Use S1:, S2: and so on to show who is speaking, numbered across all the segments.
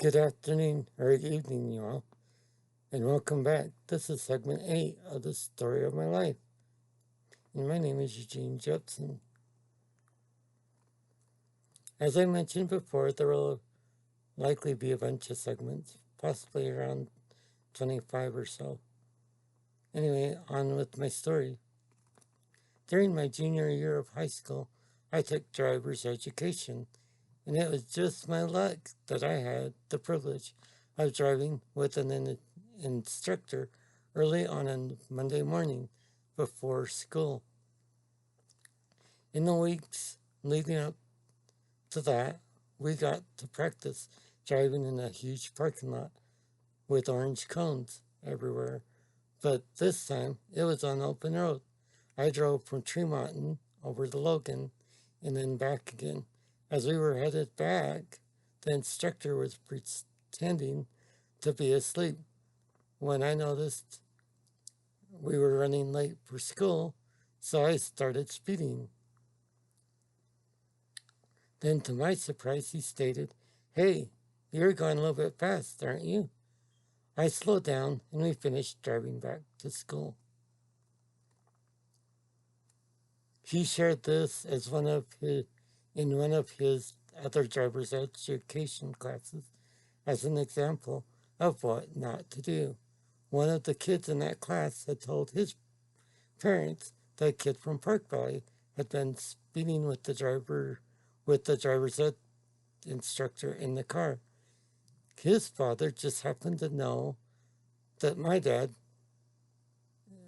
S1: Good afternoon or good evening, y'all, and welcome back. This is segment 8 of the story of my life. And my name is Eugene Jepson. As I mentioned before, there will likely be a bunch of segments, possibly around 25 or so. Anyway, on with my story. During my junior year of high school, I took driver's education, and it was just my luck that I had the privilege of driving with an instructor early on a Monday morning before school. In the weeks leading up to that, we got to practice driving in a huge parking lot with orange cones everywhere. But this time, it was on open road. I drove from Tremont over to Logan and then back again. As we were headed back, the instructor was pretending to be asleep. When I noticed we were running late for school, so I started speeding. Then, to my surprise, he stated, "Hey, you're going a little bit fast, aren't you?" I slowed down and we finished driving back to school. He shared this as in one of his other driver's education classes as an example of what not to do. One of the kids in that class had told his parents that a kid from Park Valley had been speeding with the driver's ed instructor in the car. His father just happened to know that my dad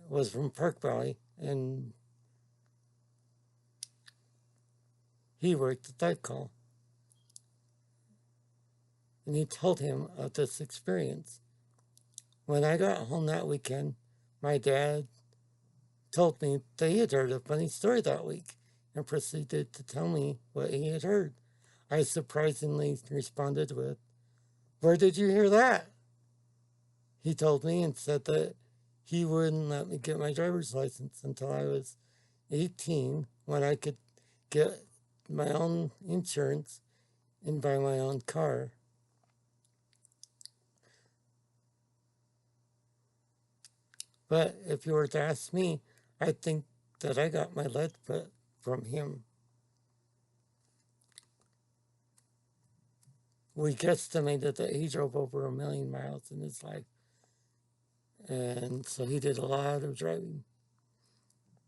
S1: was from Park Valley and he worked at that call. And he told him of this experience. When I got home that weekend, my dad told me that he had heard a funny story that week and proceeded to tell me what he had heard. I surprisingly responded with, "Where did you hear that?" He told me and said that he wouldn't let me get my driver's license until I was 18, when I could get my own insurance and buy my own car. But if you were to ask me, I think that I got my lead foot from him. We guesstimated that he drove over 1,000,000 miles in his life. And so he did a lot of driving.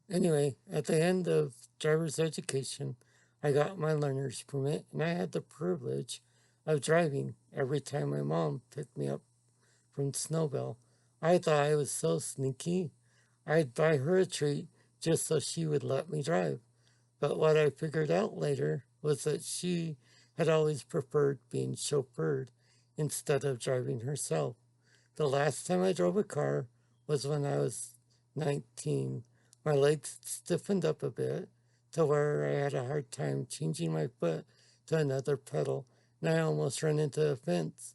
S1: Anyway, at the end of driver's education, I got my learner's permit, and I had the privilege of driving every time my mom picked me up from Snowbell. I thought I was so sneaky. I'd buy her a treat just so she would let me drive. But what I figured out later was that she had always preferred being chauffeured instead of driving herself. The last time I drove a car was when I was 19. My legs stiffened up a bit to where I had a hard time changing my foot to another pedal, and I almost ran into a fence.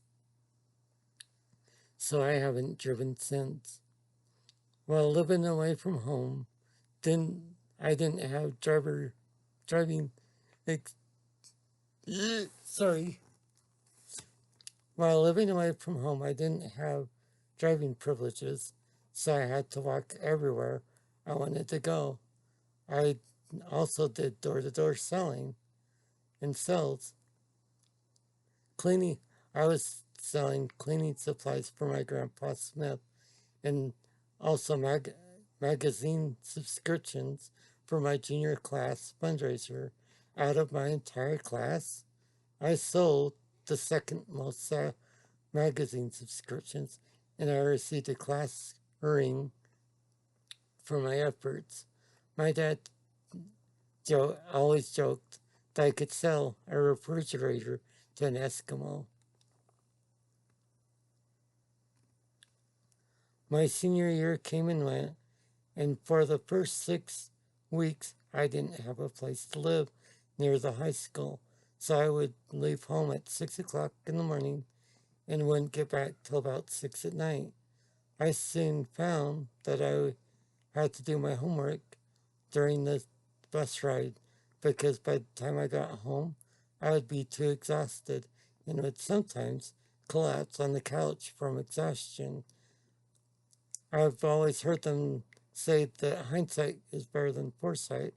S1: So I haven't driven since. While living away from home, I didn't have driving sorry. While living away from home, I didn't have driving privileges, so I had to walk everywhere I wanted to go. I also did door-to-door selling and sales. Cleaning. I was selling cleaning supplies for my grandpa Smith, and also magazine subscriptions for my junior class fundraiser. Out of my entire class, I sold the second most magazine subscriptions, and I received a class ring for my efforts. My dad always joked that I could sell a refrigerator to an Eskimo. My senior year came and went, and for the first 6 weeks, I didn't have a place to live near the high school, so I would leave home at 6 o'clock in the morning and wouldn't get back till about 6 at night. I soon found that I had to do my homework during the bus ride, because by the time I got home, I would be too exhausted and would sometimes collapse on the couch from exhaustion. I've always heard them say that hindsight is better than foresight,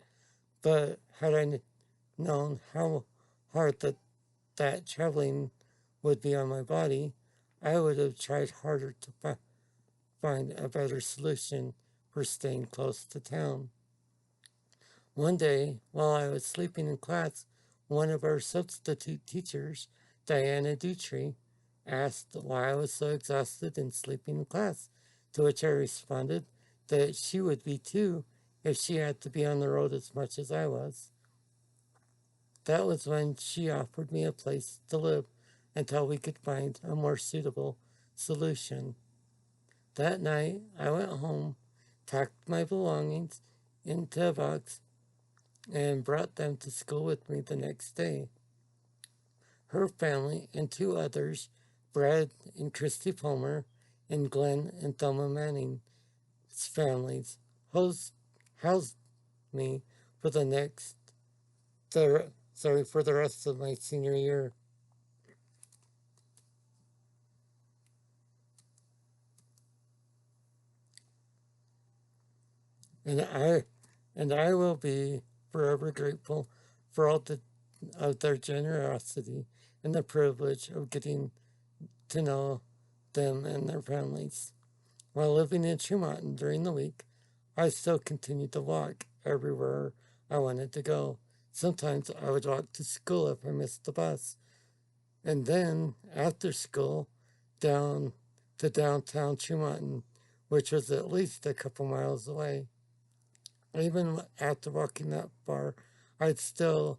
S1: but had I known how hard that traveling would be on my body, I would have tried harder to find a better solution for staying close to town. One day, while I was sleeping in class, one of our substitute teachers, Diana Dutry, asked why I was so exhausted and sleeping in class, to which I responded that she would be too if she had to be on the road as much as I was. That was when she offered me a place to live until we could find a more suitable solution. That night, I went home, packed my belongings into a box, and brought them to school with me the next day. Her family and two others, Brad and Christy Palmer, and Glenn and Thelma Manning's families, housed me for for the rest of my senior year. And I will be forever grateful for all of their generosity and the privilege of getting to know them and their families. While living in Trumanton during the week, I still continued to walk everywhere I wanted to go. Sometimes I would walk to school if I missed the bus. And then, after school, down to downtown Trumanton, which was at least a couple miles away. Even after walking that far, I'd still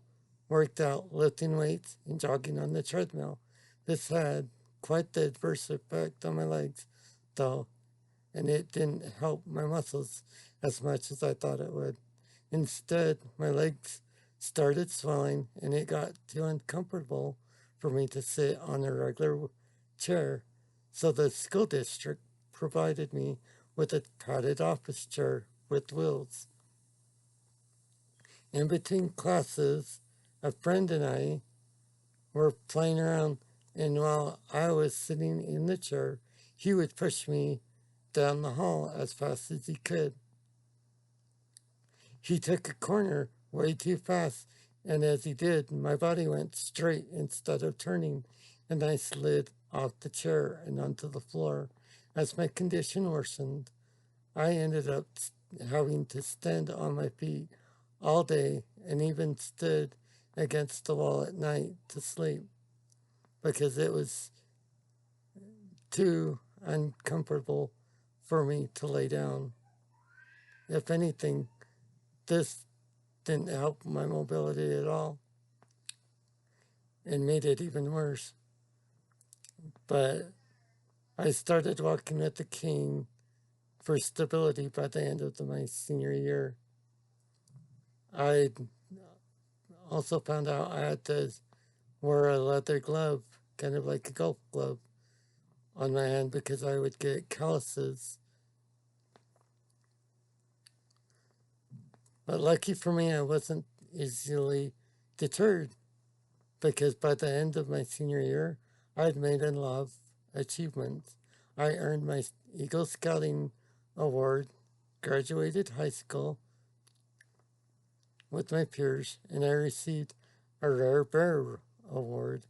S1: worked out lifting weights and jogging on the treadmill. This had quite the adverse effect on my legs, though, and it didn't help my muscles as much as I thought it would. Instead, my legs started swelling, and it got too uncomfortable for me to sit on a regular chair, so the school district provided me with a padded office chair with wheels. In between classes, a friend and I were playing around, and while I was sitting in the chair, he would push me down the hall as fast as he could. He took a corner way too fast, and as he did, my body went straight instead of turning, and I slid off the chair and onto the floor. As my condition worsened, I ended up having to stand on my feet all day and even stood against the wall at night to sleep because it was too uncomfortable for me to lay down. If anything, this didn't help my mobility at all and made it even worse. But I started walking with a cane for stability by the end of my senior year. I also found out I had to wear a leather glove, kind of like a golf glove, on my hand because I would get calluses. But lucky for me, I wasn't easily deterred because by the end of my senior year, I'd made a lot of achievements. I earned my Eagle Scouting Award, graduated high school with my peers, and I received a Rare Bear Award,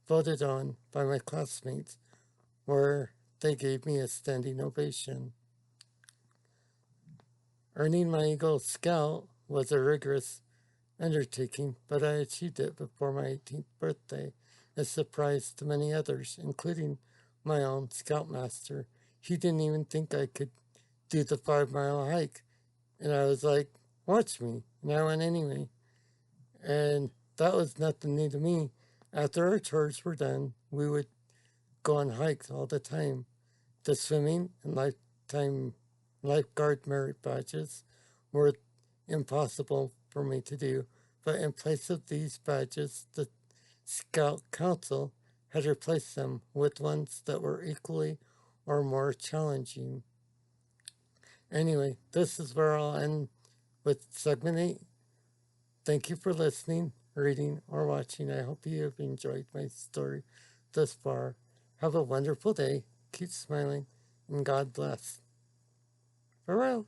S1: voted on by my classmates, where they gave me a standing ovation. Earning my Eagle Scout was a rigorous undertaking, but I achieved it before my 18th birthday, a surprise to many others, including my own scoutmaster. He didn't even think I could do the 5-mile hike, and I was like, watch me, and I went anyway. And that was nothing new to me. After our chores were done, we would go on hikes all the time. The swimming and lifeguard merit badges were impossible for me to do, but in place of these badges, the Scout Council had replaced them with ones that were equally or more challenging. Anyway, this is where I'll end with segment 8. Thank you for listening, reading, or watching. I hope you have enjoyed my story thus far. Have a wonderful day. Keep smiling. And God bless. Farewell.